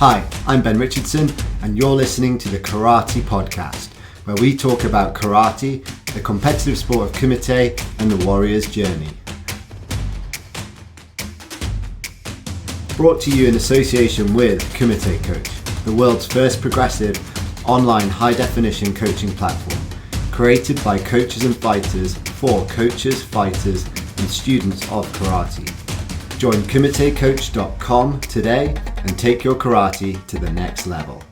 Hi, I'm Ben Richardson, and you're listening to the Karate Podcast, where we talk about karate, the competitive sport of kumite, and the warrior's journey. Brought to you in association with Kumite Coach, the world's first progressive online high-definition coaching platform, created by coaches and fighters for coaches, fighters, and students of karate. Join kumitecoach.com today and take your karate to the next level.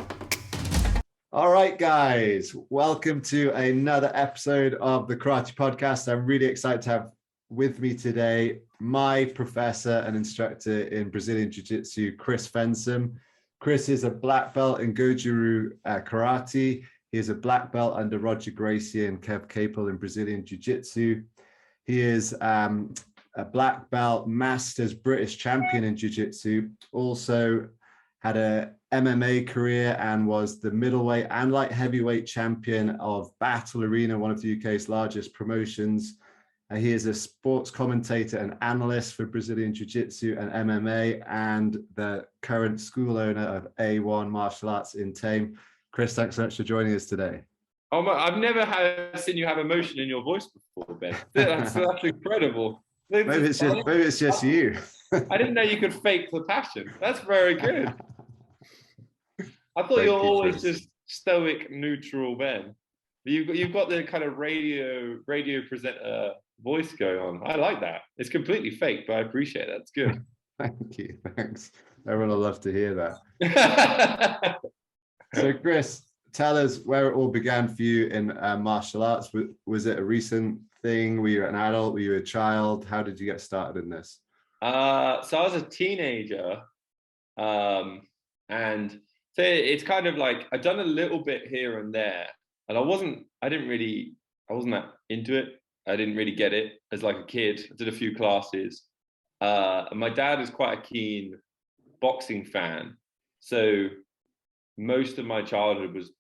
All right, guys, welcome to another episode of the Karate Podcast. I'm really excited to have with me today my professor and instructor in Brazilian Jiu-Jitsu, Chris Fensom. Chris is a black belt in Goju-Ryu Karate. He is a black belt under Roger Gracie and Kev Capel in Brazilian Jiu-Jitsu. He is a black belt Masters British champion in Jiu-Jitsu, also had a MMA career and was the middleweight and light heavyweight champion of Battle Arena, one of the UK's largest promotions. He is a sports commentator and analyst for Brazilian Jiu-Jitsu and MMA, and the current school owner of A1 Martial Arts in Tame. Chris, thanks so much for joining us today. Oh my, I've never seen you have emotion in your voice before, Ben. That's incredible. Maybe it's just you. I didn't know you could fake the passion. That's very good. I thought you were always just stoic, neutral Ben. You've got the kind of radio presenter voice going on. I like that. It's completely fake, but I appreciate that. It's good. Thank you. Thanks. Everyone will love to hear that. So, Chris, tell us where it all began for you in martial arts. Was it a recent thing? Were you an adult? Were you a child? How did you get started in this? So I was a teenager, and so it's kind of like I'd done a little bit here and there, and I wasn't that into it. I didn't really get it as like a kid. I did a few classes. And my dad is quite a keen boxing fan, so most of my childhood was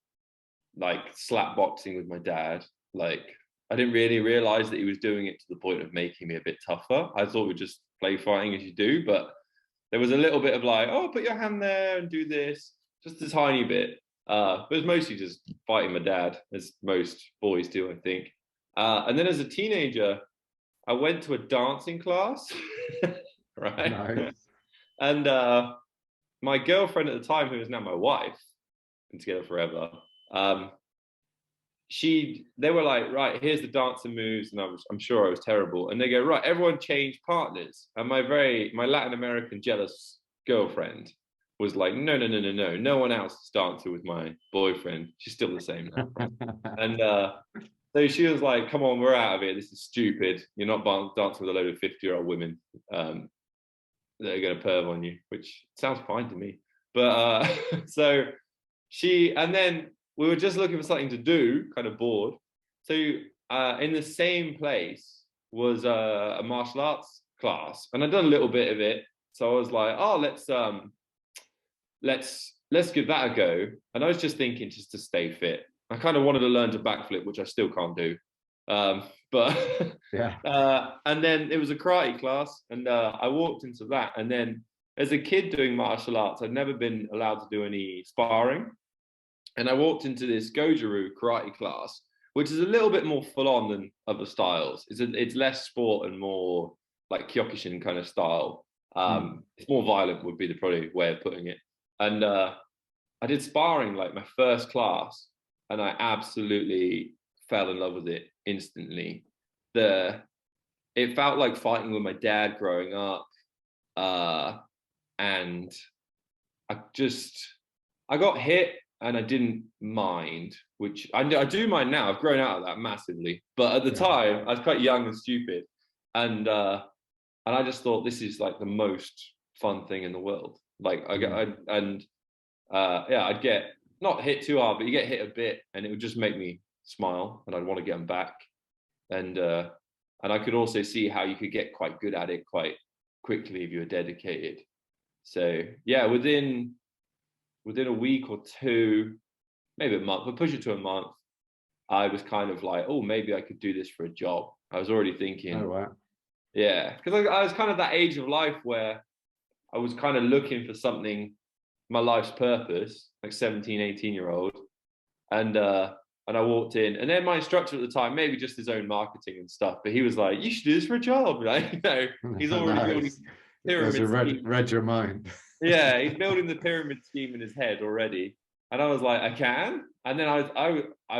like slap boxing with my dad. Like I didn't really realize that he was doing it to the point of making me a bit tougher. I thought we'd just play fighting as you do, but there was a little bit of like, oh, put your hand there and do this, just a tiny bit. But it was mostly just fighting my dad, as most boys do, I think. And then as a teenager, I went to a dancing class, right? Nice. And my girlfriend at the time, who is now my wife, been together forever, they were like, right, here's the dancing moves, and I'm sure I was terrible. And they go, right, everyone change partners. And my Latin American jealous girlfriend was like, no one else is dancing with my boyfriend. She's still the same now. And so she was like, come on, we're out of here. This is stupid. You're not dancing with a load of 50-year-old women that are going to perv on you, which sounds fine to me. But and then we were just looking for something to do, kind of bored. So in the same place was a martial arts class, and I'd done a little bit of it. So I was like, oh, let's give that a go. And I was just thinking, just to stay fit. I kind of wanted to learn to backflip, which I still can't do. But yeah. And then it was a karate class, and I walked into that. And then as a kid doing martial arts, I'd never been allowed to do any sparring. And I walked into this Goju-Ryu karate class, which is a little bit more full on than other styles. It's less sport and more like Kyokushin kind of style. It's more violent would be the probably way of putting it. And I did sparring like my first class, and I absolutely fell in love with it instantly. It felt like fighting with my dad growing up, and I got hit. And I didn't mind, which I do mind now. I've grown out of that massively. But at the time, I was quite young and stupid. And I just thought this is like the most fun thing in the world. Like I'd get not hit too hard, but you get hit a bit and it would just make me smile and I'd want to get them back. And I could also see how you could get quite good at it quite quickly if you were dedicated. So yeah, within a week or two, maybe a month, but push it to a month, I was kind of like, oh, maybe I could do this for a job. I was already thinking, oh, wow. Yeah, because I was kind of that age of life where I was kind of looking for something my life's purpose, like 17, 18-year-old. And I walked in, and then my instructor at the time, maybe just his own marketing and stuff, but he was like, "You should do this for a job." Like, he's already building Nice. There's a pyramid scheme. read your mind. Yeah, he's building the pyramid scheme in his head already. And I was like, I can. And then I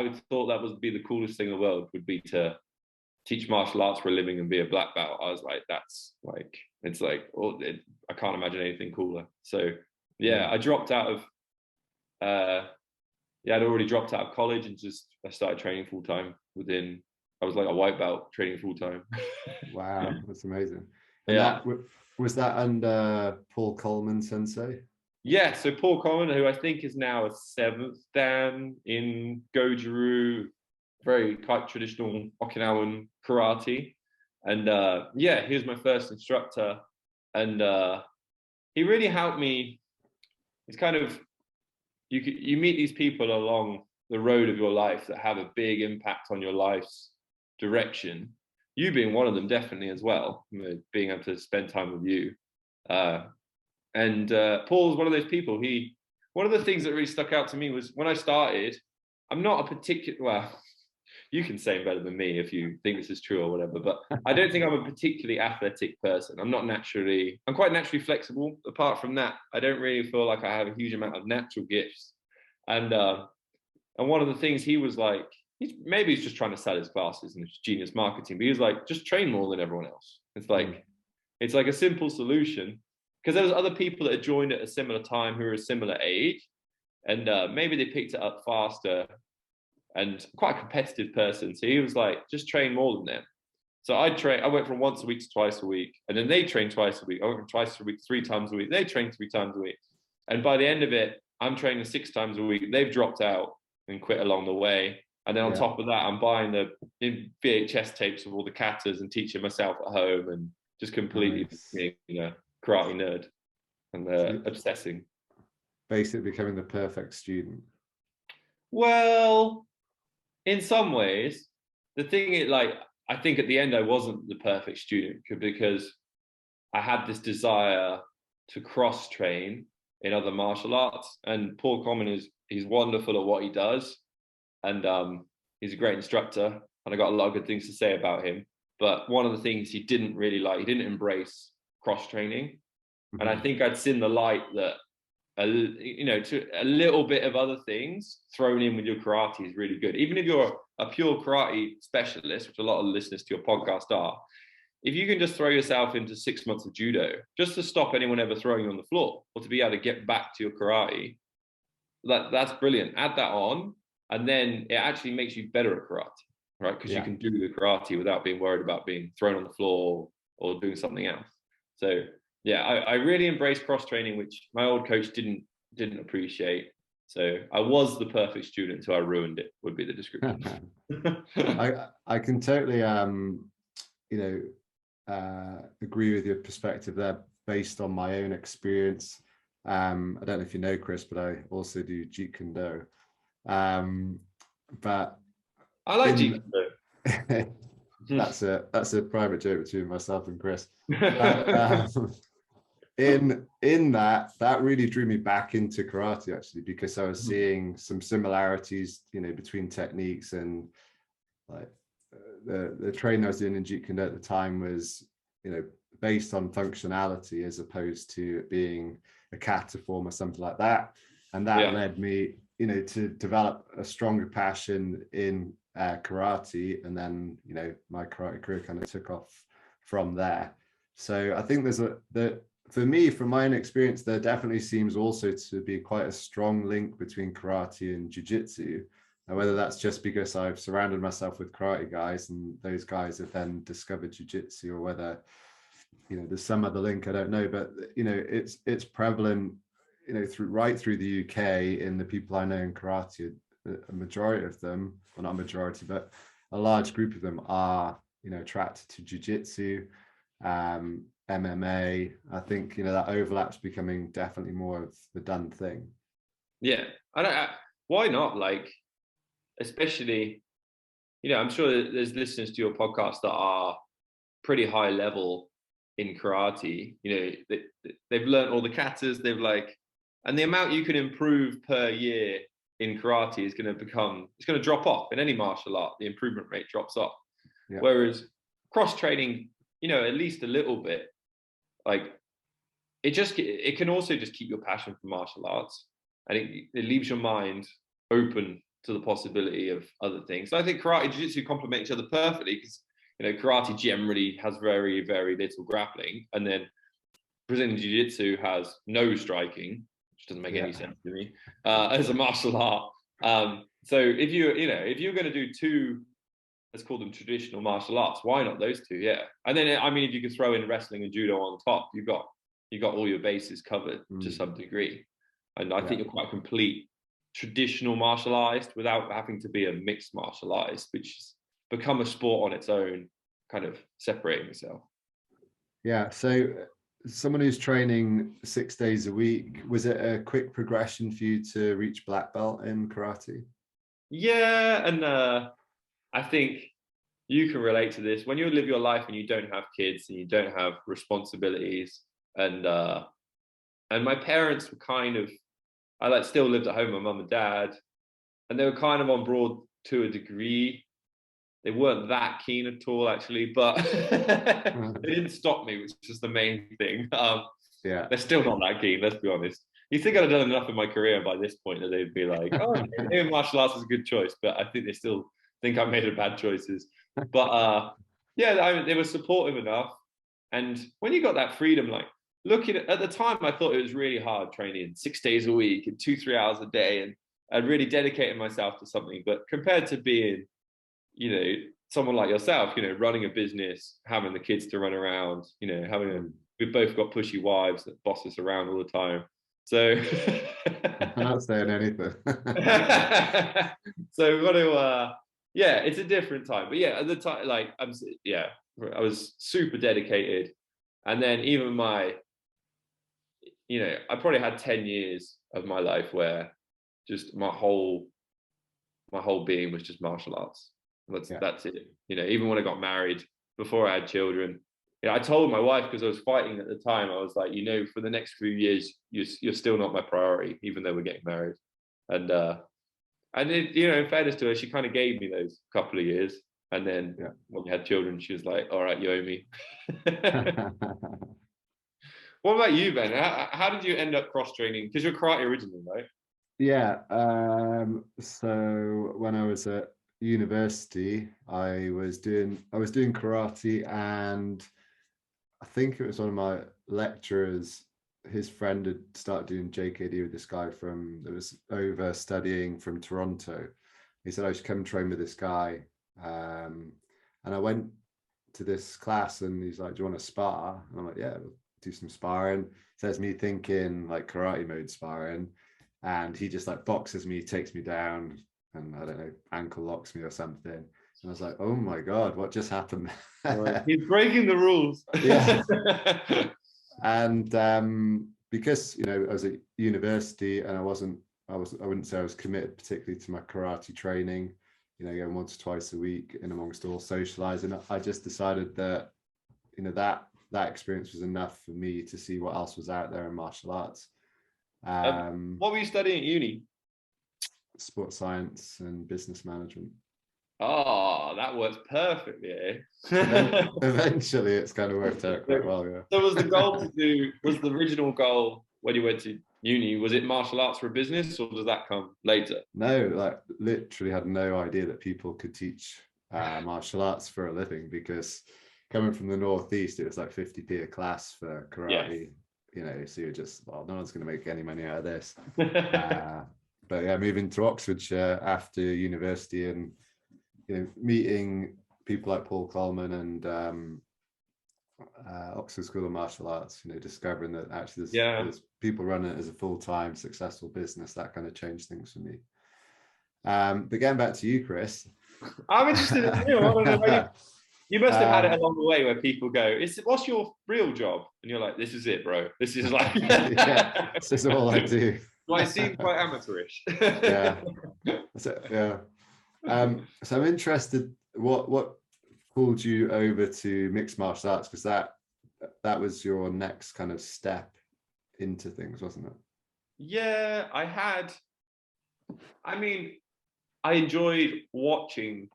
would thought that would be the coolest thing in the world, would be to teach martial arts for a living and be a black belt. I was like, that's like, it's like, I can't imagine anything cooler. So yeah, I dropped out of, I'd already dropped out of college and I started training full time I was like a white belt training full time. Wow, that's amazing. And Yeah. was that under Paul Coleman Sensei? Yeah, so Paul Coleman, who I think is now a 7th Dan in Goju-Ryu, very quite traditional Okinawan karate. And he was my first instructor. And he really helped me. It's kind of, you meet these people along the road of your life that have a big impact on your life's direction. You being one of them, definitely, as well, being able to spend time with you. And Paul's one of those people. One of the things that really stuck out to me was when I started, I'm not a particular, well, you can say better than me if you think this is true or whatever, but I don't think I'm a particularly athletic person. I'm quite naturally flexible. Apart from that, I don't really feel like I have a huge amount of natural gifts. And one of the things he was like, he's just trying to sell his classes and it's genius marketing, but he was like, just train more than everyone else. It's like a simple solution, because there was other people that had joined at a similar time who were a similar age, and maybe they picked it up faster, and quite a competitive person. So he was like, just train more than them. So I went from once a week to twice a week, and then they trained twice a week. I went from twice a week, 3 times a week. They trained 3 times a week. And by the end of it, I'm training 6 times a week. They've dropped out and quit along the way. And then on top of that, I'm buying the VHS tapes of all the katas and teaching myself at home, and just completely being a karate nerd and obsessing. Basically becoming the perfect student. Well, in some ways, the thing is, like, I think at the end I wasn't the perfect student, because I had this desire to cross train in other martial arts. And Paul Coleman he's wonderful at what he does. And he's a great instructor, and I got a lot of good things to say about him. But one of the things he didn't really like, he didn't embrace cross training. Mm-hmm. And I think I'd seen the light that, to a little bit of other things thrown in with your karate is really good. Even if you're a pure karate specialist, which a lot of listeners to your podcast are, if you can just throw yourself into 6 months of judo, just to stop anyone ever throwing you on the floor, or to be able to get back to your karate, that's brilliant. Add that on, and then it actually makes you better at karate, right? Because you can do the karate without being worried about being thrown on the floor or doing something else. So yeah, I really embraced cross training, which my old coach didn't appreciate. So I was the perfect student, so I ruined it, would be the description. I can totally agree with your perspective there, based on my own experience. I don't know if you know, Chris, but I also do Jeet Kune Do. But I like Jeet Kune Do. that's a private joke between myself and Chris. In that really drew me back into karate, actually, because I was seeing some similarities, between techniques, and like the training I was doing in Jeet Kune Do at the time was, based on functionality as opposed to it being a kata form or something like that. And that led me, to develop a stronger passion in karate. And then, my karate career kind of took off from there. So I think for me, from my own experience, there definitely seems also to be quite a strong link between karate and jiu-jitsu. And whether that's just because I've surrounded myself with karate guys and those guys have then discovered jiu-jitsu, or whether, there's some other link, I don't know. But, it's prevalent, right through the UK in the people I know in karate. A majority of them, well, not a majority, but a large group of them are, attracted to jiu-jitsu, MMA. I think, that overlap's becoming definitely more of the done thing. Yeah. Why not? Like, especially, I'm sure there's listeners to your podcast that are pretty high level in karate. They've learned all the katas. They've and the amount you can improve per year in karate is going to drop off. In any martial art, the improvement rate drops off. Yeah. Whereas cross training, at least a little bit, like it can also just keep your passion for martial arts, and it leaves your mind open to the possibility of other things. So I think karate and jiu-jitsu complement each other perfectly, because karate generally has very, very little grappling, and then Brazilian jiu-jitsu has no striking, which doesn't make any sense to me as a martial art. So if you're going to do two, let's call them traditional martial arts, why not those two? Yeah. And then if you could throw in wrestling and judo on top, you've got all your bases covered to some degree. And I think you're quite complete traditional martial artist without having to be a mixed martial artist, which has become a sport on its own, kind of separating itself. Yeah. So someone who's training 6 days a week, was it a quick progression for you to reach black belt in karate? Yeah. And I think you can relate to this. When you live your life and you don't have kids and you don't have responsibilities, and my parents were kind of, I still lived at home with my mum and dad, and they were kind of on board to a degree. They weren't that keen at all, actually, but they didn't stop me, which is the main thing. They're still not that keen, let's be honest. You think I'd have done enough in my career by this point that they'd be like, oh, maybe martial arts is a good choice, but I think they still think I made bad choices. But they were supportive enough. And when you got that freedom, like looking at the time, I thought it was really hard training 6 days a week and 2-3 hours a day, and I'd really dedicated myself to something. But compared to being, someone like yourself, running a business, having the kids to run around, we've both got pushy wives that boss us around all the time. So I'm not saying anything. So we've got to, it's a different time. But at the time, I was super dedicated. And then even I probably had 10 years of my life where just my whole being was just martial arts. That's it. Even when I got married, before I had children, I told my wife, because I was fighting at the time, I was like, for the next few years, you're still not my priority, even though we're getting married. And in fairness to her, she kind of gave me those couple of years. And then when we had children, she was like, all right, you owe me. What about you, Ben? How did you end up cross training? Because you're karate originally, right? Yeah. So when I was at university, I was doing karate, and I think it was one of my lecturers, his friend had started doing JKD with this guy that was over studying from Toronto. He said I should come train with this guy, and I went to this class, and he's like, do you want to spar? And I'm like, yeah, we'll do some sparring. So that's me thinking like karate mode sparring, and he just like boxes me, takes me down, and I don't know, ankle locks me or something. And I was like, oh my God, what just happened? He's breaking the rules. Yeah. And because I was at university, and I wouldn't say I was committed particularly to my karate training, going once or twice a week in amongst all socializing, I just decided that that experience was enough for me to see what else was out there in martial arts. What were you studying at uni? Sports science and business management. Oh, that works perfectly, eh? Eventually, it's kind of worked out quite well, yeah. So was the original goal when you went to uni, was it martial arts for a business, or does that come later? No, literally had no idea that people could teach martial arts for a living, because coming from the Northeast, it was like 50p a class for karate. So you're just, no one's going to make any money out of this. But yeah, moving to Oxfordshire after university, and meeting people like Paul Coleman and Oxford School of Martial Arts, discovering that actually there's people running it as a full-time successful business, that kind of changed things for me. But getting back to you, Chris. I'm interested in you. I don't know. You must have had it along the way where people go, what's your real job? And you're like, this is it, bro. This is like... this is all I do. Well, it seems quite amateurish. So I'm interested, what pulled you over to mixed martial arts? Because that was your next kind of step into things, wasn't it? Yeah, I mean, I enjoyed watching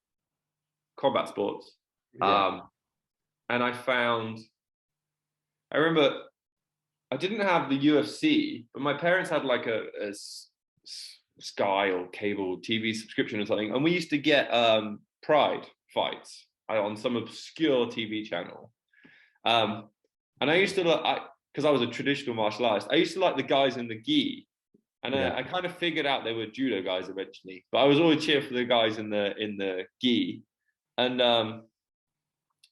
combat sports. Yeah. And I remember I didn't have the UFC, but my parents had like Sky or cable TV subscription or something. And we used to get Pride fights on some obscure TV channel. Um, and I used to like, because I was a traditional martial artist, I used to like the guys in the gi. And Yeah. I kind of figured out they were judo guys eventually, but I was always cheer for the guys in the gi, and I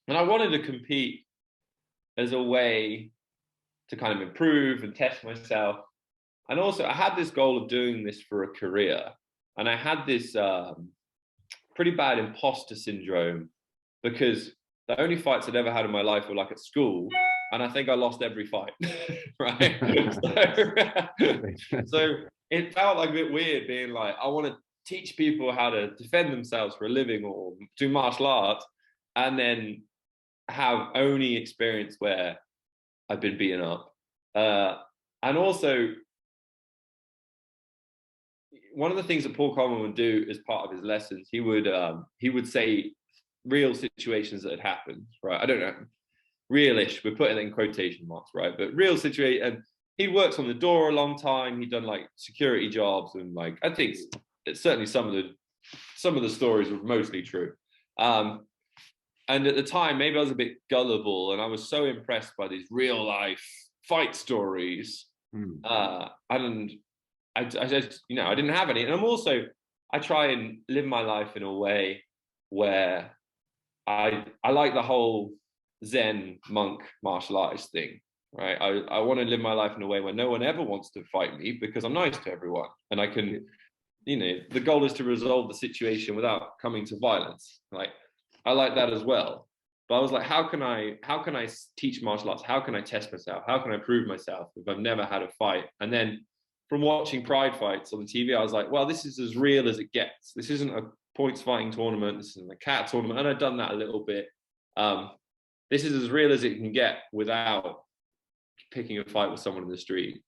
wanted to compete as a way to kind of improve and test myself, and also I had this goal of doing this for a career, and I had this pretty bad imposter syndrome because the only fights I'd ever had in my life were like at school, and I think I lost every fight, right? So it felt like a bit weird being like, I want to teach people how to defend themselves for a living or do martial arts, and then have only experience where I've been beaten up. And also, one of the things that Paul Coleman would do as part of his lessons, he would say real situations that had happened, right? I don't know, realish. We're putting it in quotation marks, right? But real situation. And he works on the door a long time. He'd done like security jobs, and like I think certainly some of the stories were mostly true. And at the time, maybe I was a bit gullible, and I was so impressed by these real life fight stories. And I just, I didn't have any. And I try and live my life in a way where I like the whole Zen monk martial artist thing, right? I want to live my life in a way where no one ever wants to fight me because I'm nice to everyone, and I can, the goal is to resolve the situation without coming to violence. Like I like that as well. But I was like, how can I teach martial arts? How can I test myself? How can I prove myself if I've never had a fight? And then from watching Pride fights on the TV, I was like, well, this is as real as it gets. This isn't a points fighting tournament. This isn't a cat tournament. And I've done that a little bit. This is as real as it can get without picking a fight with someone in the street.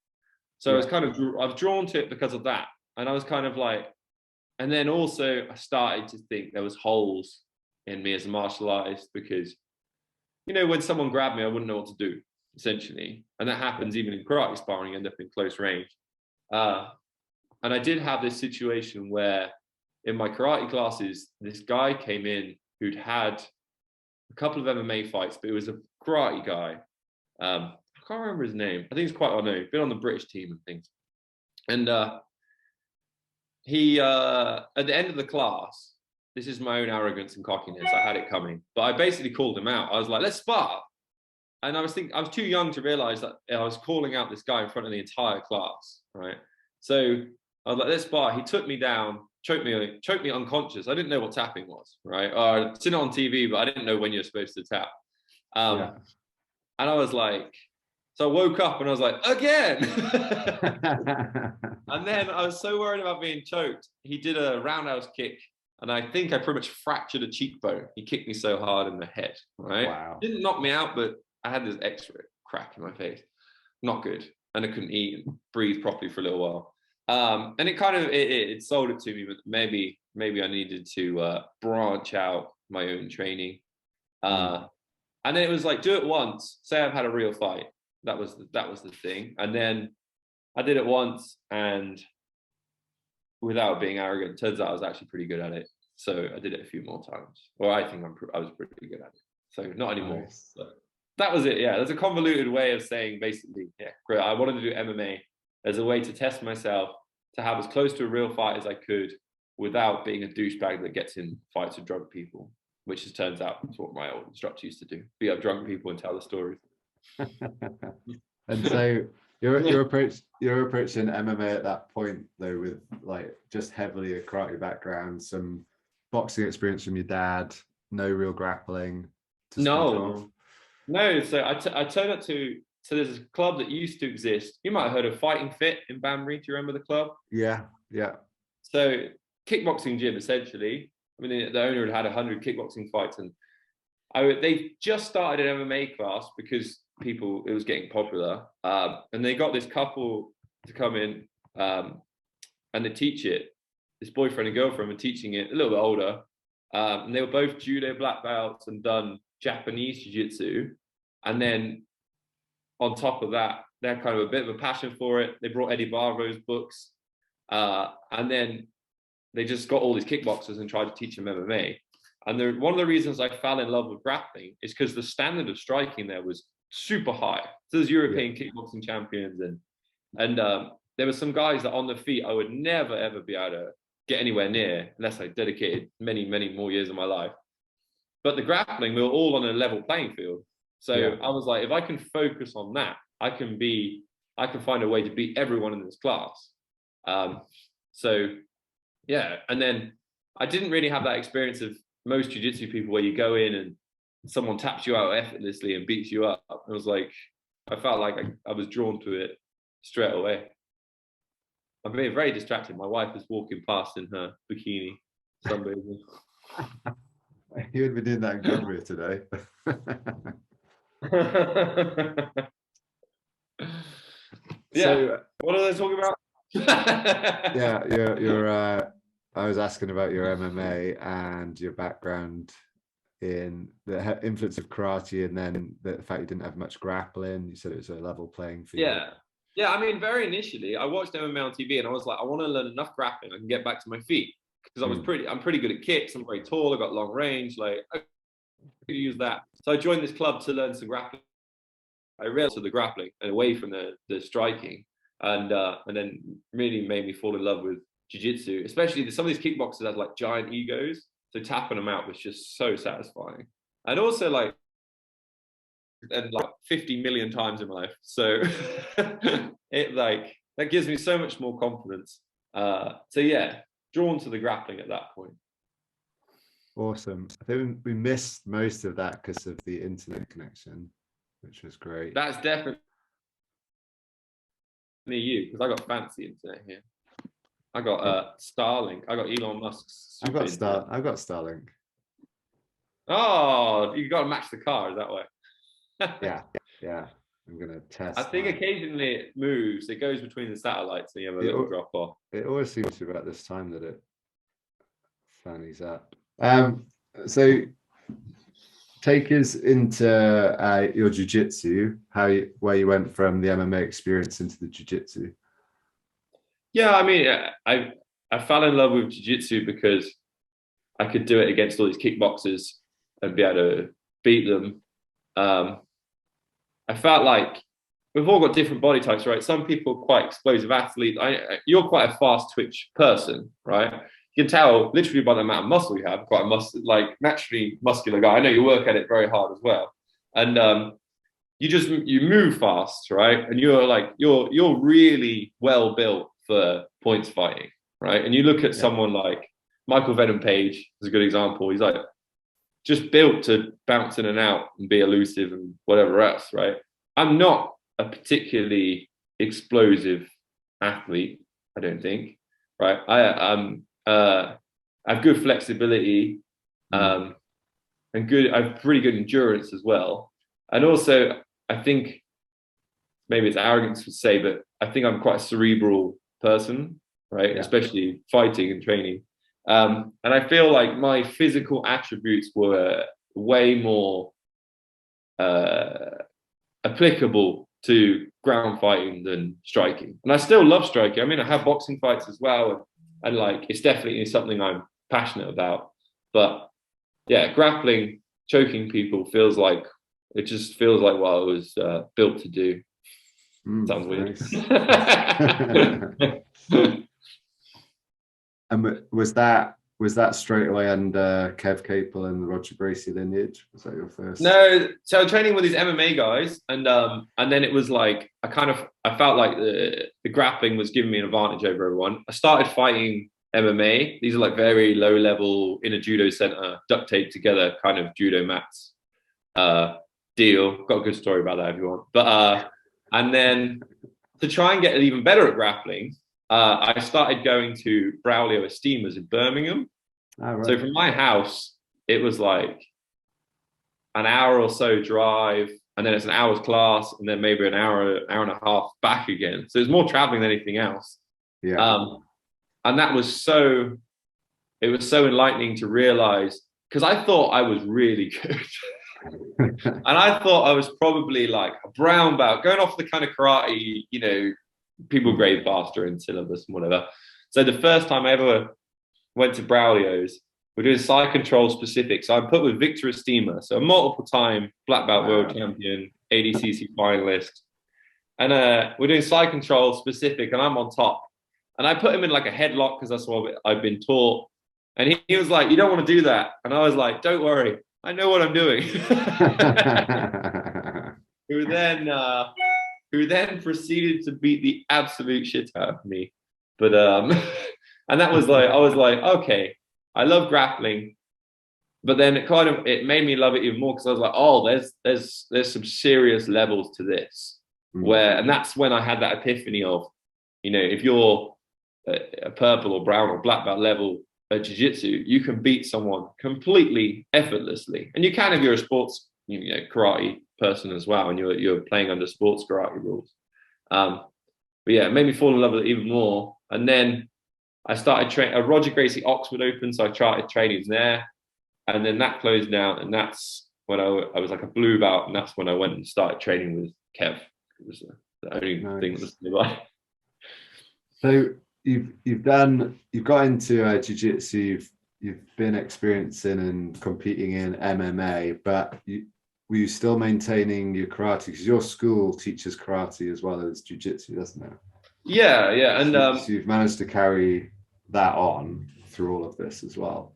So it's kind of, I was drawn to it because of that. And I was kind of like, and then also I started to think there was holes in me as a martial artist because, when someone grabbed me, I wouldn't know what to do, essentially. And that happens even in karate sparring, you end up in close range. And I did have this situation where in my karate classes, this guy came in who'd had a couple of MMA fights, but it was a karate guy. I can't remember his name. I think he's quite well known. Been on the British team and things. And he, at the end of the class, this is my own arrogance and cockiness. I had it coming, but I basically called him out. I was like, let's spar. And I was too young to realize that I was calling out this guy in front of the entire class, right? So I was like, let's spar. He took me down, choked me unconscious. I didn't know what tapping was, right? I'd seen it on TV, but I didn't know when you're supposed to tap. And I was like, so I woke up and I was like, again. And then I was so worried about being choked. He did a roundhouse kick, and I think I pretty much fractured a cheekbone. He kicked me so hard in the head, right? Wow. Didn't knock me out, but I had this extra crack in my face. Not good. And I couldn't eat and breathe properly for a little while. And it kind of, it sold it to me, but maybe I needed to branch out my own training. And then it was like, do it once. Say I've had a real fight. That was the thing. And then I did it once, and without being arrogant, turns out I was actually pretty good at it. So I did it a few more times. Or I think I was pretty good at it. So not anymore. Nice. But that was it. Yeah, there's a convoluted way of saying basically, yeah, great. I wanted to do MMA as a way to test myself, to have as close to a real fight as I could without being a douchebag that gets in fights with drunk people, which it turns out is what my old instructor used to do: beat up drunk people and tell the stories. And so you're approaching MMA at that point though with like just heavily a karate background, some boxing experience from your dad, no real grappling. No. So I turned up to there's a club that used to exist. You might have heard of Fighting Fit in Banbury. Do you remember the club? Yeah. So kickboxing gym essentially. I mean, the owner had 100 kickboxing fights, and they just started an MMA class because it was getting popular, and they got this couple to come in and they teach it. This boyfriend and girlfriend were teaching it, a little bit older, and they were both judo black belts and done Japanese jiu-jitsu. And then on top of that, they had kind of a bit of a passion for it. They brought Eddie Barro's books, and then they just got all these kickboxers and tried to teach them MMA. And one of the reasons I fell in love with grappling is because the standard of striking there was super high. So there's European kickboxing champions, and there were some guys that on the feet I would never ever be able to get anywhere near unless I dedicated many, many more years of my life. But the grappling, we were all on a level playing field. So I was like, if I can focus on that, I can find a way to beat everyone in this class. So yeah, and then I didn't really have that experience of most jiu-jitsu people where you go in and someone taps you out effortlessly and beats you up. It was like, I felt like I was drawn to it straight away. I'm being very distracted. My wife is walking past in her bikini, sunbathing. You would be doing that in Cumbria today. So, what are they talking about? I was asking about your MMA and your background in the influence of karate, and then the fact you didn't have much grappling. You said it was a level playing field. Yeah. I mean, very initially, I watched MMA on TV, and I was like, I want to learn enough grappling I can get back to my feet, because I'm pretty good at kicks. I'm very tall. I got long range. Like, I could use that. So I joined this club to learn some grappling. I realized the grappling and away from the striking, and then really made me fall in love with jiu-jitsu. Especially some of these kickboxers had like giant egos, so tapping them out was just so satisfying. And also like 50 million times in my life, so it like that gives me so much more confidence. So yeah, drawn to the grappling at that point. Awesome. I think we missed most of that because of the internet connection, which was great. That's definitely you, because I got fancy internet here. I got Starlink. I got Elon Musk's. I've got Starlink. Oh, you got to match the car, is that way? Yeah. I'm gonna test. I think occasionally it moves. It goes between the satellites, and you have a little drop off. It always seems to be about this time that it fannies up. So take us into your jiu-jitsu, where you went from the MMA experience into the jiu-jitsu. Yeah, I mean, I fell in love with jiu-jitsu because I could do it against all these kickboxers and be able to beat them. I felt like we've all got different body types, right? Some people are quite explosive athletes. You're quite a fast twitch person, right? You can tell literally by the amount of muscle you have, quite a naturally muscular guy. I know you work at it very hard as well. And you move fast, right? And you're really well built for points fighting, right? And you look at someone like Michael Venom Page is a good example. He's like just built to bounce in and out and be elusive and whatever else, right? I'm not a particularly explosive athlete, I don't think, right? I have good flexibility, and I have pretty good endurance as well. And also, I think maybe it's arrogance to say, but I think I'm quite a cerebral person, right? Yeah. Especially fighting and training. And I feel like my physical attributes were way more applicable to ground fighting than striking. And I still love striking. I mean, I have boxing fights as well. And like, it's definitely something I'm passionate about. But yeah, grappling, choking people feels like what I was built to do. Sounds weird. Nice. And was that straight away under Kev Capel and the Roger Gracie lineage? Was that your first? No, so training with these MMA guys, and then it was like I felt like the grappling was giving me an advantage over everyone. I started fighting MMA. These are like very low level in a judo center, duct taped together kind of judo mats. Deal. Got a good story about that if you want. But and then to try and get even better at grappling, I started going to Braulio Esteemas in Birmingham. Oh, right. So from my house, it was like an hour or so drive, and then it's an hour's class, and then maybe an hour and a half back again. So it's more traveling than anything else. Yeah. And that was it was so enlightening to realize, because I thought I was really good. And I thought I was probably like a brown belt, going off the kind of karate, people grade faster in syllabus and whatever. So the first time I ever went to Braulio's, we're doing side control specific. So I'm put with Victor Estima, so a multiple time black belt world champion, ADCC finalist. And we're doing side control specific, and I'm on top. And I put him in like a headlock because that's what I've been taught. And he was like, "You don't want to do that." And I was like, "Don't worry, I know what I'm doing." who then proceeded to beat the absolute shit out of me. But and that was like, I was like, okay, I love grappling. But then it made me love it even more, because I was like, oh, there's some serious levels to this. And that's when I had that epiphany of, if you're a purple or brown or black belt level at jiu-jitsu, you can beat someone completely effortlessly. And you can if you're a sports, karate person as well, and you're playing under sports karate rules. But yeah, it made me fall in love with it even more. And then I started training. Roger Gracie Oxford opened, so I started training there. And then that closed down, and that's when I was like a blue belt, and that's when I went and started training with Kev. It was the only thing that was nearby. So you've got into jiu-jitsu, you've been experiencing and competing in MMA, but were you still maintaining your karate? Because your school teaches karate as well as jiu-jitsu, doesn't it? Yeah, and so you've managed to carry that on through all of this as well.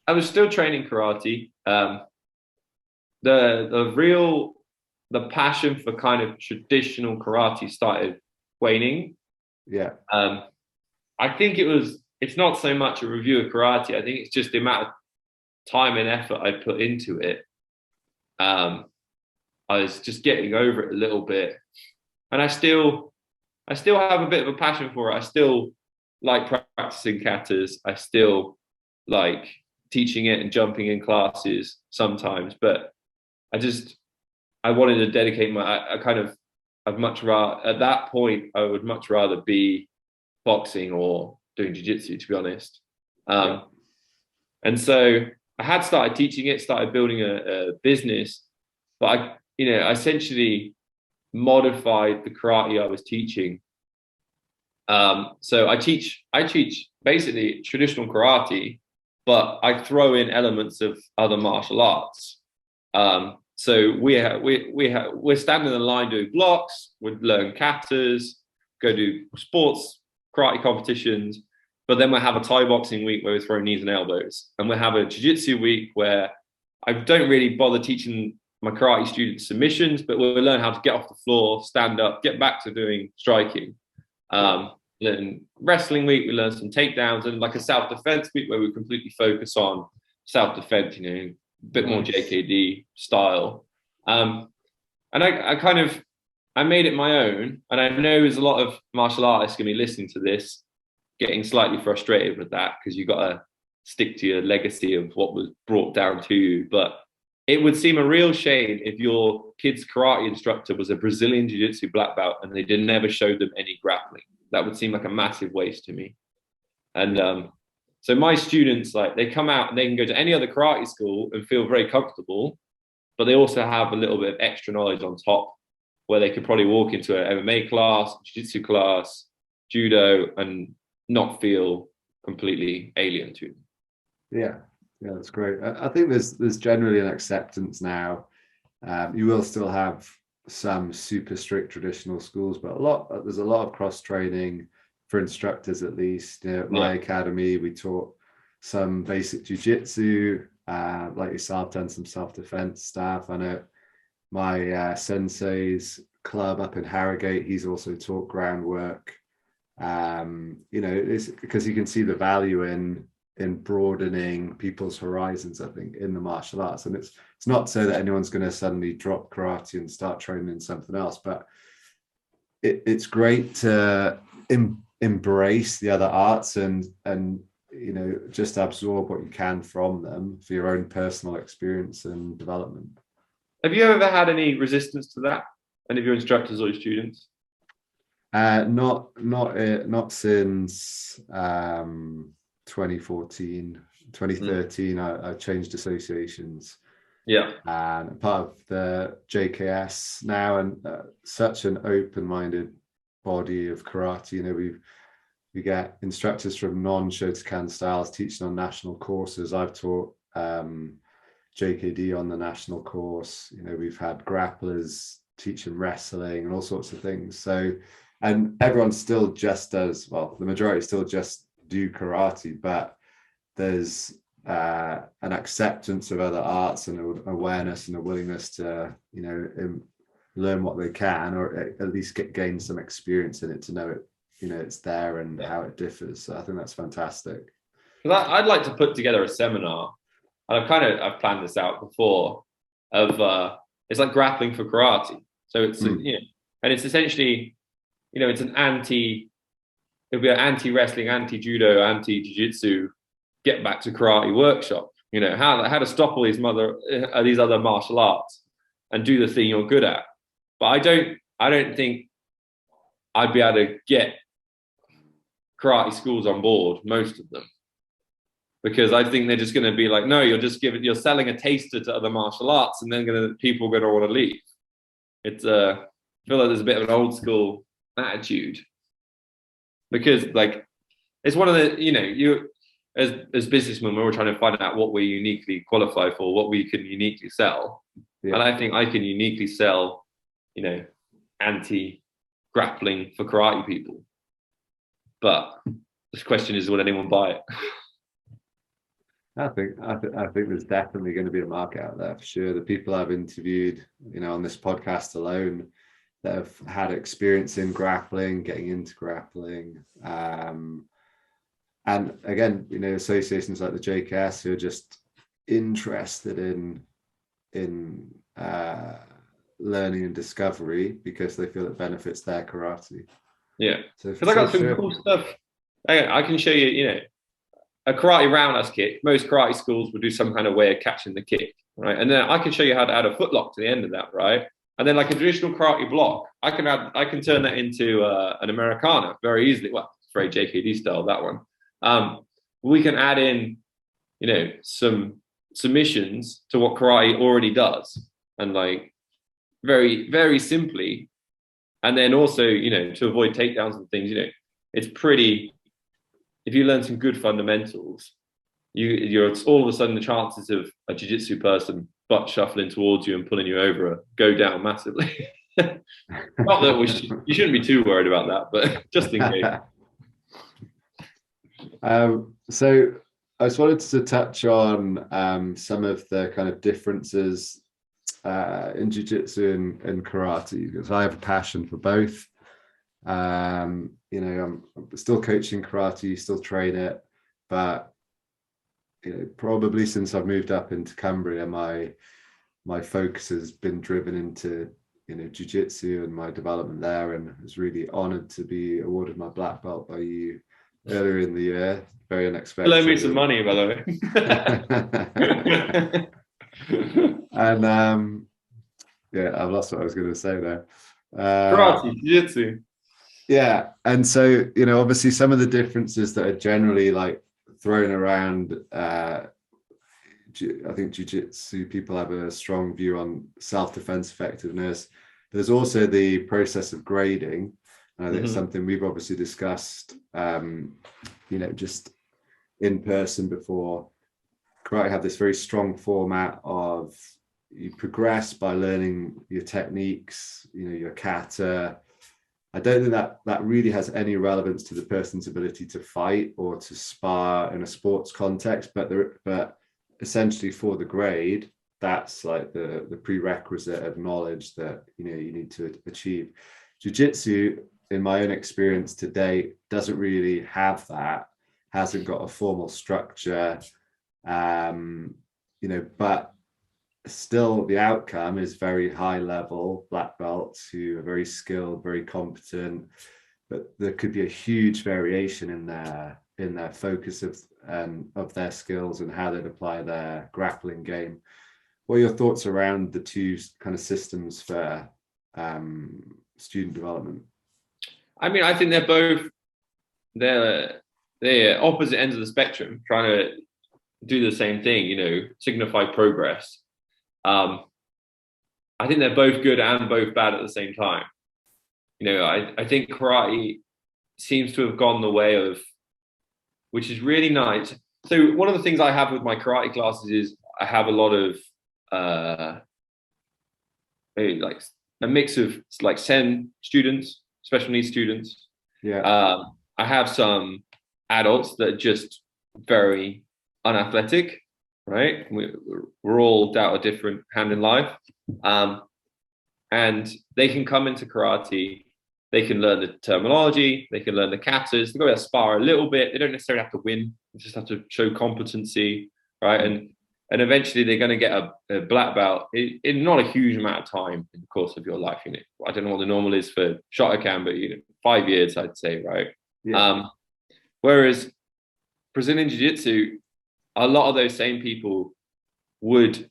I was still training karate. The passion for kind of traditional karate started waning. Yeah. I think it's not so much a review of karate. I think it's just the amount of time and effort I put into it. I was just getting over it a little bit. And I still have a bit of a passion for it. I still like practicing katas. I still like teaching it and jumping in classes sometimes, but I wanted to dedicate I'd much rather, at that point, I would much rather be boxing or doing jiu-jitsu, to be honest. And so I had started teaching it, started building a business, but I essentially modified the karate I was teaching. So I teach basically traditional karate, but I throw in elements of other martial arts. So we're standing in the line doing blocks, we'd learn katas, go do sports karate competitions, but then we'll have a Thai boxing week where we throw knees and elbows, and we'll have a jiu-jitsu week where I don't really bother teaching my karate students submissions, but we'll learn how to get off the floor, stand up, get back to doing striking. Then wrestling week, we learn some takedowns, and like a self-defense week where we completely focus on self-defense, a bit more JKD style. And I made it my own. And I know there's a lot of martial artists going to be listening to this, getting slightly frustrated with that, because you've got to stick to your legacy of what was brought down to you. But it would seem a real shame if your kid's karate instructor was a Brazilian jiu-jitsu black belt and they never showed them any grappling. That would seem like a massive waste to me. And so my students, they come out and they can go to any other karate school and feel very comfortable, but they also have a little bit of extra knowledge on top, where they could probably walk into an MMA class, jiu-jitsu class, judo, and not feel completely alien to them. Yeah, that's great. I think there's generally an acceptance now. You will still have some super strict traditional schools, but there's a lot of cross training for instructors, at least. At my academy, we taught some basic jiu-jitsu, like yourself, done some self-defense stuff. I know my sensei's club up in Harrogate, he's also taught groundwork. It's because you can see the value in broadening people's horizons, I think, in the martial arts. And it's not so that anyone's going to suddenly drop karate and start training in something else, but it's great to embrace the other arts and just absorb what you can from them for your own personal experience and development. Have you ever had any resistance to that? Any of your instructors or your students? Not since 2014, 2013. I changed associations. Yeah. And part of the JKS now, and such an open-minded body of karate. You know, we get instructors from non-Shotokan styles teaching on national courses. I've taught JKD on the national course. You know, we've had grapplers teaching wrestling and all sorts of things. So, and everyone still just does, well, the majority still just do karate, but there's an acceptance of other arts and an awareness and a willingness to, you know, learn what they can, or at least gain some experience in it to know it, you know, it's there and how it differs. So I think that's fantastic. I'd like to put together a seminar, and I've planned this out before, of it's like grappling for karate. So it's you know, and it's essentially, you know, it's it'll be an anti-wrestling, anti-judo, anti-jiu-jitsu get back to karate workshop. You know, how to stop all these other martial arts and do the thing you're good at. But I don't think I'd be able to get karate schools on board, most of them, because I think they're just going to be like, no, you're selling a taster to other martial arts, and then people are going to want to leave. It's I feel like there's a bit of an old school attitude, because like it's one of the, you know, you as businessmen, we're all trying to find out what we uniquely qualify for, what we can uniquely sell. Yeah. And I think I can uniquely sell, you know, anti-grappling for karate people. But the question is, will anyone buy it? I think there's definitely going to be a market out there for sure. The people I've interviewed, you know, on this podcast alone, that have had experience in grappling, getting into grappling, and again, you know, associations like the JKS who are just interested in learning and discovery because they feel it benefits their karate. Yeah, because I got some cool stuff. I can show you. You know, a karate roundhouse kick. Most karate schools will do some kind of way of catching the kick, right? And then I can show you how to add a footlock to the end of that, right? And then like a traditional karate block, I can turn that into an Americana very easily. Well, it's very JKD style, that one. We can add in, you know, some submissions to what karate already does, and like very, very simply. And then also, you know, to avoid takedowns and things, you know, it's pretty, if you learn some good fundamentals, you're all of a sudden the chances of a jiu-jitsu person butt shuffling towards you and pulling you over go down massively. Not that you shouldn't be too worried about that, but just in case. So I just wanted to touch on some of the kind of differences in jiu-jitsu and karate, because I have a passion for both. You know, I'm still coaching karate, still train it, but you know, probably since I've moved up into Cumbria, my focus has been driven into, you know, jiu-jitsu and my development there, and I was really honored to be awarded my black belt by you earlier in the year. Very unexpected. Lend me some money, by the way. And yeah, I've lost what I was going to say there. Karate, jiu-jitsu. Yeah, and so, you know, obviously some of the differences that are generally like thrown around, I think jiu-jitsu people have a strong view on self-defense effectiveness. There's also the process of grading. And I think it's something we've obviously discussed, you know, just in person before. Karate have this very strong format of you progress by learning your techniques, you know, your kata. I don't think that really has any relevance to the person's ability to fight or to spar in a sports context, but essentially for the grade, that's like the prerequisite of knowledge that, you know, you need to achieve. Jiu-jitsu, in my own experience to date, doesn't really have that, hasn't got a formal structure, you know, but still the outcome is very high level black belts who are very skilled, very competent, but there could be a huge variation in their focus of their skills and how they'd apply their grappling game. What are your thoughts around the two kind of systems for student development? I mean, I think they're opposite ends of the spectrum, trying to do the same thing, signify progress. I think they're both good and both bad at the same time. I think karate seems to have gone the way of, which is really nice. So one of the things I have with my karate classes is I have a lot of like a mix of like Sen students, special needs students. Yeah. I have some adults that are just very unathletic, right? We're all dealt a different hand in life. And they can come into karate, they can learn the terminology, they can learn the katas, they've got to spar a little bit. They don't necessarily have to win, they just have to show competency, right? And eventually they're going to get a black belt in not a huge amount of time in the course of your life. I don't know what the normal is for Shotokan, but 5 years, I'd say, right? Yeah. Whereas Brazilian Jiu-Jitsu, a lot of those same people would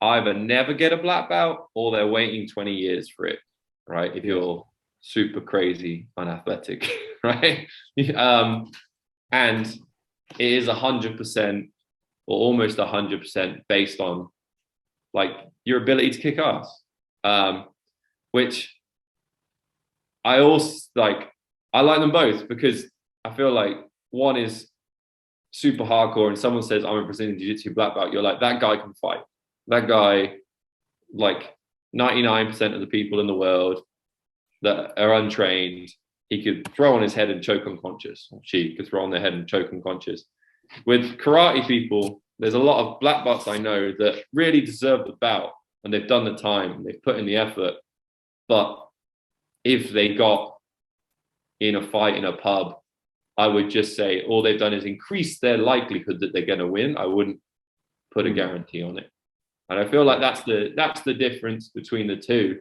either never get a black belt or they're waiting 20 years for it, right? If you're super crazy unathletic, right? And it is 100% or almost 100% based on like your ability to kick ass, which I also like. I like them both because I feel like one is super hardcore and someone says I'm a Brazilian Jiu-Jitsu black belt, you're like, that guy can fight. That guy, like 99% of the people in the world that are untrained, he could throw on his head and choke unconscious. Or she could throw on their head and choke unconscious. With karate people, there's a lot of black belts I know that really deserve the bout and they've done the time, they've put in the effort. But if they got in a fight in a pub, I would just say all they've done is increase their likelihood that they're going to win. I wouldn't put a guarantee on it. And I feel like that's the difference between the two.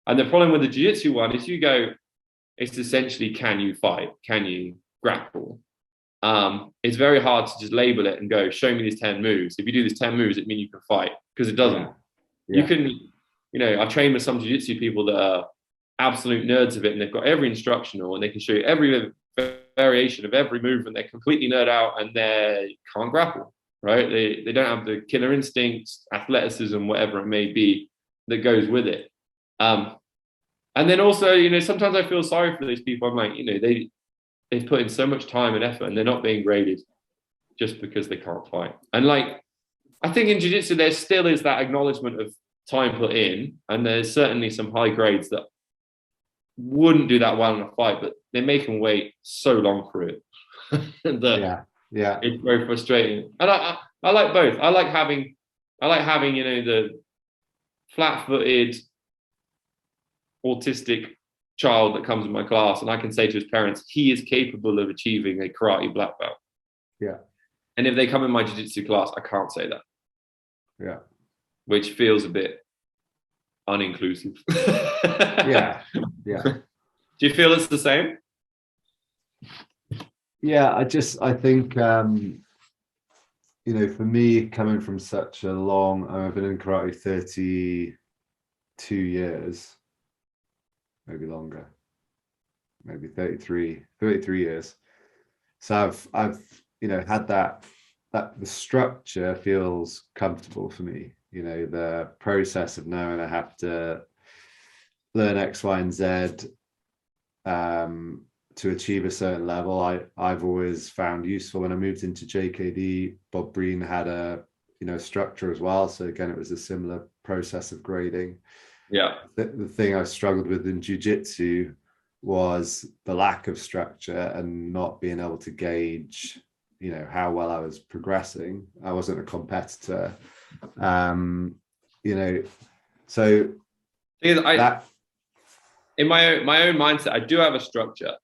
And the problem with the jiu-jitsu one is it's essentially, can you fight? Can you grapple? It's very hard to just label it and go, show me these 10 moves. If you do these 10 moves, it means you can fight, because it doesn't. Yeah. You can, I've trained with some jiu-jitsu people that are absolute nerds of it and they've got every instructional and they can show you every variation of every move and they're completely nerd out and they can't grapple, right? They don't have the killer instincts, athleticism, whatever it may be that goes with it. And then also, sometimes I feel sorry for these people. I'm like, they've put in so much time and effort and they're not being graded just because they can't fight. And like, I think in jiu-jitsu, there still is that acknowledgement of time put in, and there's certainly some high grades that wouldn't do that well in a fight, but they make them wait so long for it. It's very frustrating. And I like both. I like having the flat-footed autistic child that comes in my class, and I can say to his parents, he is capable of achieving a karate black belt. Yeah. And if they come in my jiu-jitsu class, I can't say that. Yeah. Which feels a bit uninclusive. Yeah. Do you feel it's the same? Yeah, I think for me, coming from such a long, I've been in karate 32 years, maybe longer, maybe 33 years. So I've had that the structure feels comfortable for me. The process of knowing I have to learn X, Y, and Z to achieve a certain level, I've always found useful. When I moved into JKD, Bob Breen had a structure as well. So again, it was a similar process of grading. Yeah. The thing I struggled with in jiu-jitsu was the lack of structure and not being able to gauge, how well I was progressing. I wasn't a competitor. So in my own mindset, I do have a structure,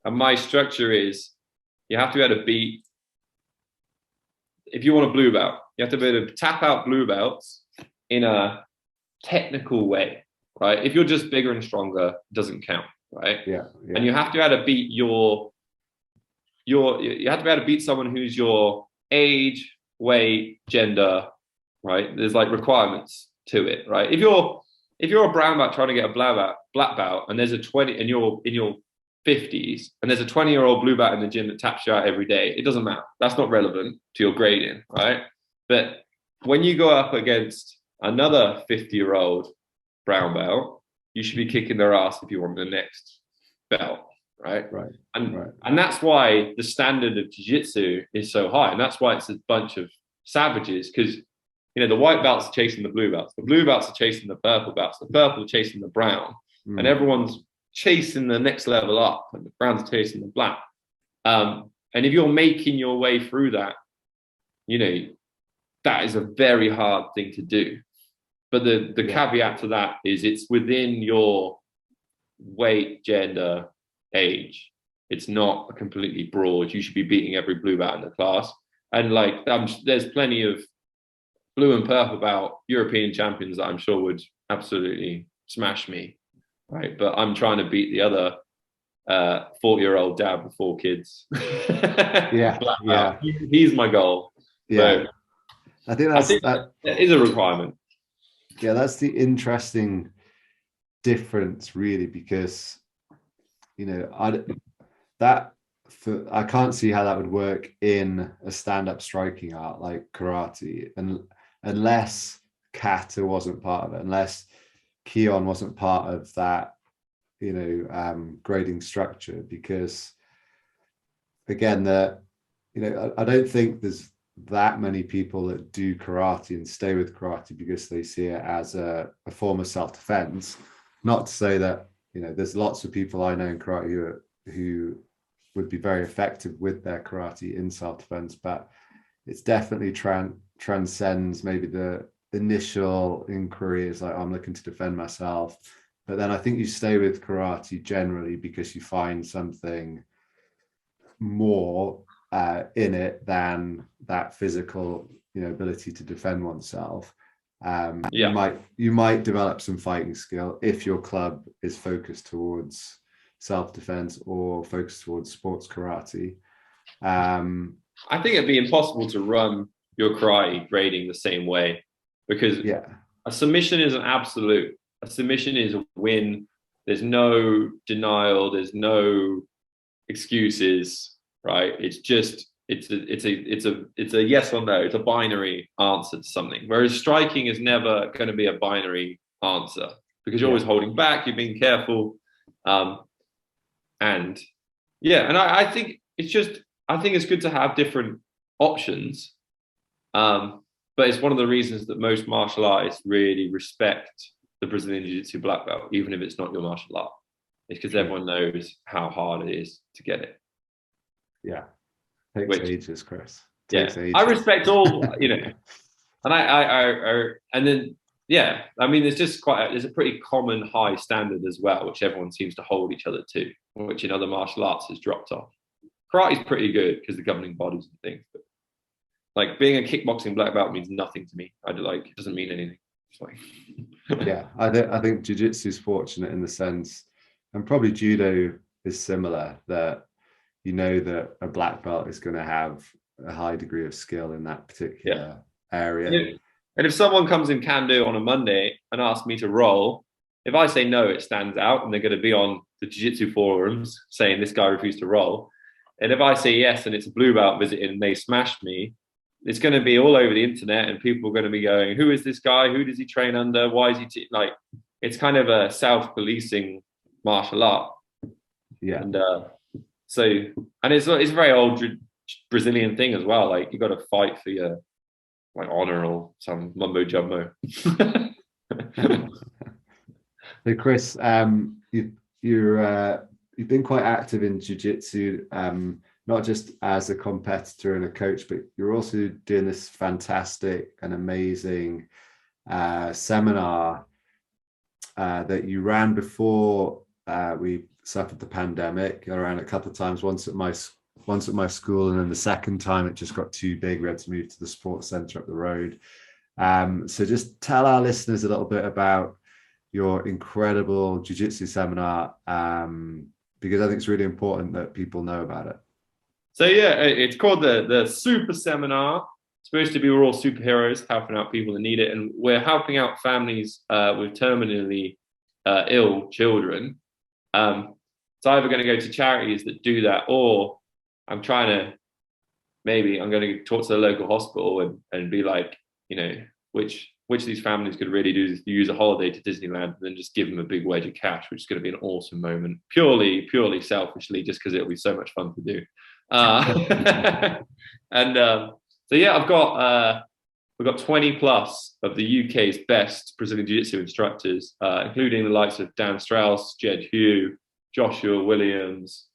and my structure is you have to be able to beat. If you want a blue belt, you have to be able to tap out blue belts in a technical way, right? If you're just bigger and stronger, it doesn't count, right? Yeah. And you have to be able to beat you have to be able to beat someone who's your age, weight, gender, right? There's like requirements to it, right? If you're a brown belt trying to get a black belt and there's a 20 and you're in your 50s and there's a 20-year-old blue belt in the gym that taps you out every day, it doesn't matter. That's not relevant to your grading, right? But when you go up against another 50-year-old brown belt, you should be kicking their ass if you want the next belt, right? Right. And that's why the standard of jiu-jitsu is so high, and that's why it's a bunch of savages, because the white belts are chasing the blue belts, the blue belts are chasing the purple belts, the purple are chasing the brown, and everyone's chasing the next level up, and the brown's chasing the black. And if you're making your way through that, that is a very hard thing to do. But the caveat to that is it's within your weight, gender, age. It's not completely broad. You should be beating every blue belt in the class. And there's plenty of blue and purple belt European champions that I'm sure would absolutely smash me, right? But I'm trying to beat the other 40-year-old dad with 4 kids. Yeah. He's my goal. Yeah. So, I think that is a requirement. Yeah, that's the interesting difference, really, because I can't see how that would work in a stand-up striking art like karate, and unless kata wasn't part of it, unless Keon wasn't part of that, grading structure, because again, I don't think there's that many people that do karate and stay with karate because they see it as a form of self-defense. Not to say that there's lots of people I know in karate who would be very effective with their karate in self-defense, but it's definitely transcends maybe the initial inquiry is like, I'm looking to defend myself. But then I think you stay with karate generally because you find something more in it than that physical, ability to defend oneself. You might develop some fighting skill if your club is focused towards self-defense or focused towards sports karate. I think it'd be impossible to run your karate grading the same way, because a submission is an absolute. A submission is a win. There's no denial. There's no excuses, right? It's just it's a yes or no. It's a binary answer to something. Whereas striking is never going to be a binary answer, because you're always holding back. You're being careful, and I think it's good to have different options. But it's one of the reasons that most martial artists really respect the Brazilian Jiu-Jitsu black belt, even if it's not your martial art. It's because everyone knows how hard it is to get it. Yeah. Takes ages, Chris. Takes ages. I respect all, and it's just there's a pretty common high standard as well, which everyone seems to hold each other to, which in other martial arts has dropped off. Karate's pretty good because the governing bodies and things, but like being a kickboxing black belt means nothing to me. It doesn't mean anything. I think jiu-jitsu is fortunate in the sense, and probably judo is similar, that that a black belt is going to have a high degree of skill in that particular area. And if someone comes in can-do on a Monday and asks me to roll, if I say no, it stands out, and they're going to be on the jiu-jitsu forums saying this guy refused to roll. And if I say yes and it's a blue belt visiting and they smashed me, it's going to be all over the internet, and people are going to be going, who is this guy? Who does he train under? Why is he it's kind of a self-policing martial art. Yeah. And it's a very old Brazilian thing as well. Like, you got to fight for your honor or some mumbo jumbo. So Chris, you've been quite active in jiu-jitsu, not just as a competitor and a coach, but you're also doing this fantastic and amazing seminar that you ran before we suffered the pandemic. I ran a couple of times, once at my school, and then the second time it just got too big. We had to move to the sports center up the road. So just tell our listeners a little bit about your incredible jiu-jitsu seminar, because I think it's really important that people know about it. So it's called the Super Seminar. It's supposed to be we're all superheroes helping out people that need it, and we're helping out families with terminally ill children. It's either going to go to charities that do that, or I'm trying to, maybe I'm going to talk to the local hospital and be like, you know, which of these families could really do is use a holiday to Disneyland and then just give them a big wedge of cash, which is going to be an awesome moment, purely selfishly, just because it'll be so much fun to do. And so yeah, we've got 20 plus of the UK's best Brazilian Jiu-Jitsu instructors, including the likes of Dan Strauss, Jed Hugh, Joshua Williams,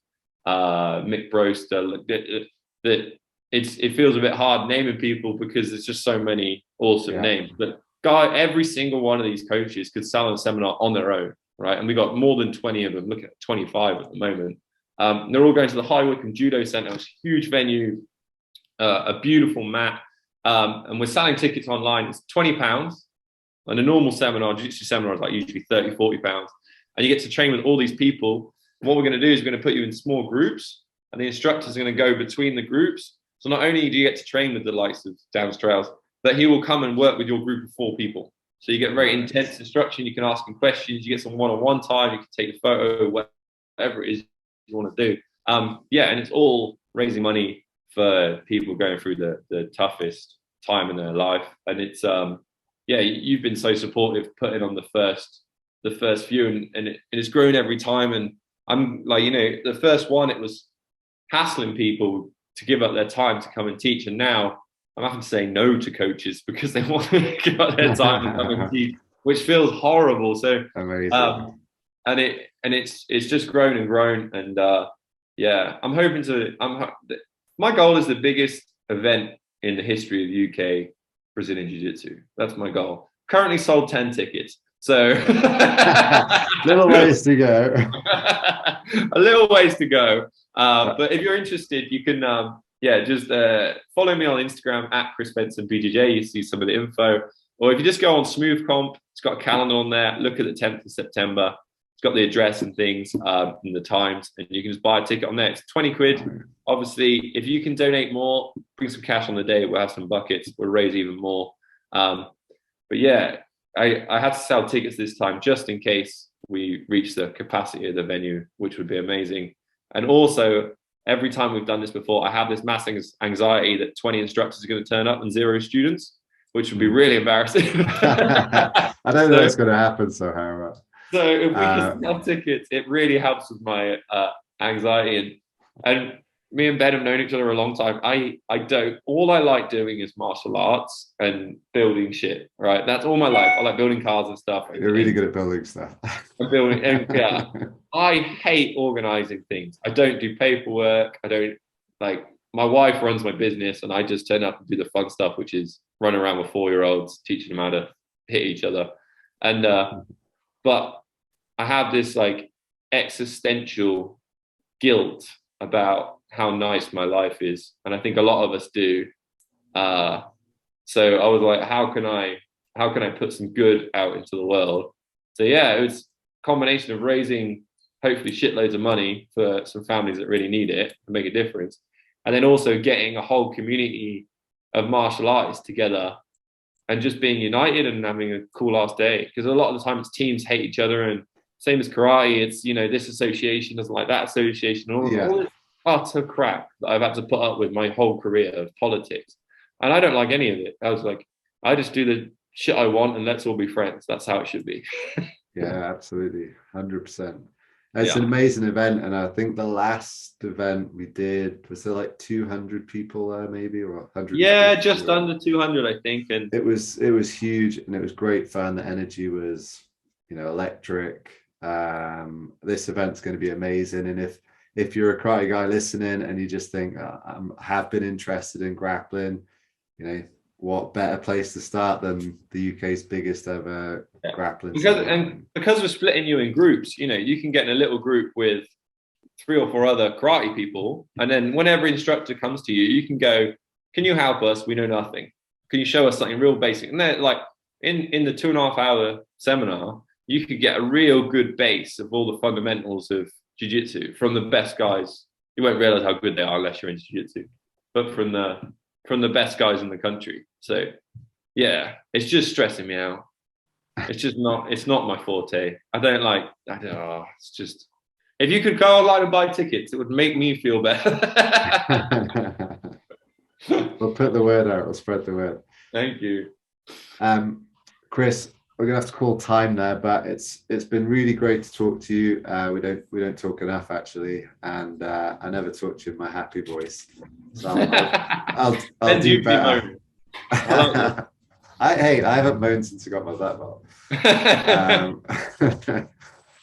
Mick Broster. It feels a bit hard naming people because there's just so many awesome names. But every single one of these coaches could sell a seminar on their own, right? And we got more than 20 of them. Look at 25 at the moment. They're all going to the High Wycombe Judo Centre, which is a huge venue, a beautiful mat. And we're selling tickets online. It's £20. And a normal seminar, jiu-jitsu seminar, is like usually £30, £40. And you get to train with all these people. And what we're going to do is we're going to put you in small groups, and the instructor's going to go between the groups. So not only do you get to train with the likes of Dan Strauss, but he will come and work with your group of 4 people. So you get very intense instruction. You can ask him questions. You get some one-on-one time. You can take a photo, whatever it is you want to do. And it's all raising money for people going through the toughest time in their life. And it's you've been so supportive putting on the first few, and it's grown every time. And I'm like, the first one, it was hassling people to give up their time to come and teach, and now I'm having to say no to coaches because they want to give up their time and come and teach, which feels horrible. So amazing. And it's just grown and grown, and I'm hoping to. My goal is the biggest event in the history of UK Brazilian Jiu-Jitsu. That's my goal. Currently sold 10 tickets, so little ways to go. A little ways to go. But if you're interested, you can just follow me on Instagram at Chris Fensom BJJ. You see some of the info, or if you just go on Smooth Comp, it's got a calendar on there. Look at the 10th of September. It's got the address and things and the times, and you can just buy a ticket on there. It's 20 quid. Obviously, if you can donate more, bring some cash on the day. We'll have some buckets. We'll raise even more. But yeah, I had to sell tickets this time just in case we reach the capacity of the venue, which would be amazing. And also, every time we've done this before, I have this massive anxiety that 20 instructors are going to turn up and 0 students, which would be really embarrassing. I don't know it's going to happen somehow. So if we can sell tickets, it really helps with my anxiety. And me and Ben have known each other a long time. All I like doing is martial arts and building shit, right? That's all my life. I like building cars and stuff. You're really good at building stuff. I hate organizing things. I don't do paperwork. I don't my wife runs my business, and I just turn up and do the fun stuff, which is run around with 4-year-olds, teaching them how to hit each other. And but I have this existential guilt about how nice my life is, and I think a lot of us do. So I was like, how can I put some good out into the world? So yeah, it was a combination of raising hopefully shitloads of money for some families that really need it and make a difference, and then also getting a whole community of martial artists together and just being united and having a cool ass day. Because a lot of the time it's teams hate each other, and same as karate, it's this association doesn't like that association, all this utter crap that I've had to put up with my whole career of politics. And I don't like any of it. I was like, I just do the shit I want and let's all be friends. That's how it should be. Yeah, absolutely. 100%. It's an amazing event. And I think the last event we did, was there like 200 people there maybe, or 100? Yeah, just under 200, I think. And it was huge, and it was great fun. The energy was, electric. This event's going to be amazing. And if you're a karate guy listening and you just think, I have been interested in grappling, what better place to start than the UK's biggest ever grappling? Because we're splitting you in groups, you can get in a little group with 3 or 4 other karate people, and then whenever instructor comes to you, you can go, can you help us? We know nothing. Can you show us something real basic? And then in the 2.5 hour seminar, you could get a real good base of all the fundamentals of jiu-jitsu from the best guys. You won't realize how good they are unless you're into jiu-jitsu, but from the best guys in the country. So yeah, it's just stressing me out. It's not my forte. It's just, If you could go online and buy tickets, it would make me feel better. We'll put the word out. We'll spread the word. Thank you. Chris, we're gonna have to call time there, but it's been really great to talk to you. We don't talk enough actually, and I never talk to you in my happy voice. So I'll do better. I haven't moaned since I got my black belt.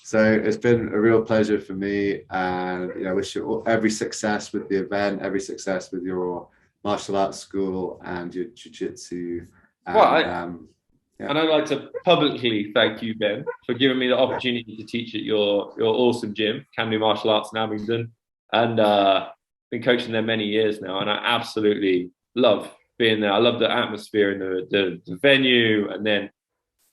So it's been a real pleasure for me, and I wish you every success with the event, every success with your martial arts school and your jiu-jitsu. And I'd like to publicly thank you, Ben, for giving me the opportunity to teach at your awesome gym, Camden Martial Arts in Abingdon, and been coaching there many years now, and I absolutely love being there. I love the atmosphere and the venue, and then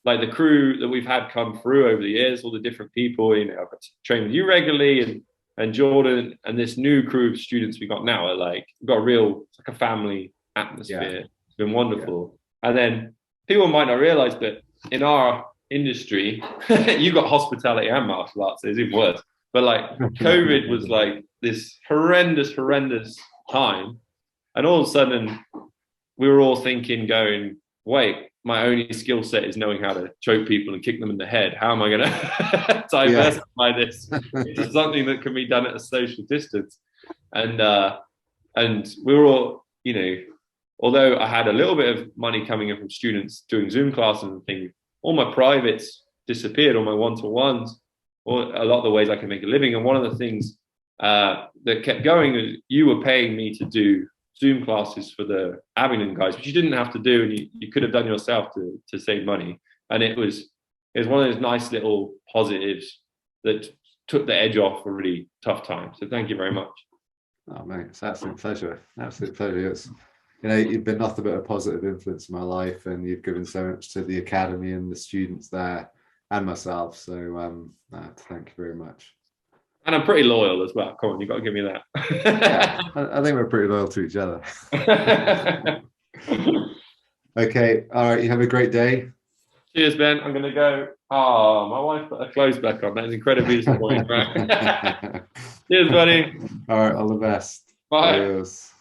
like the crew that we've had come through over the years, all the different people. I've got to train with you regularly, and Jordan, and this new crew of students we got now are like, we've got it's like a family atmosphere. Yeah. It's been wonderful. Yeah. And then people might not realize that in our industry, you got hospitality and martial arts. It's even worse. But like COVID was like this horrendous time. And all of a sudden we were all thinking, going, wait, my only skill set is knowing how to choke people and kick them in the head. How am I going to diversify this into something that can be done at a social distance? And we were all, although I had a little bit of money coming in from students doing Zoom classes and things, all my privates disappeared, all my one-to-ones, or a lot of the ways I can make a living. And one of the things that kept going is you were paying me to do Zoom classes for the Abingdon guys, which you didn't have to do, and you could have done yourself to save money. And it was one of those nice little positives that took the edge off a really tough time. So thank you very much. Oh mate, it's an absolute pleasure. Absolute pleasure. It's you've been nothing but a positive influence in my life, and you've given so much to the academy and the students there and myself. So thank you very much. And I'm pretty loyal as well. Come on, you've got to give me that. Yeah, I think we're pretty loyal to each other. Okay, all right, you have a great day. Cheers, Ben. I'm going to go. Oh, my wife put her clothes back on. That is incredibly disappointing. Right? Cheers, buddy. All right, all the best. Bye. Adios.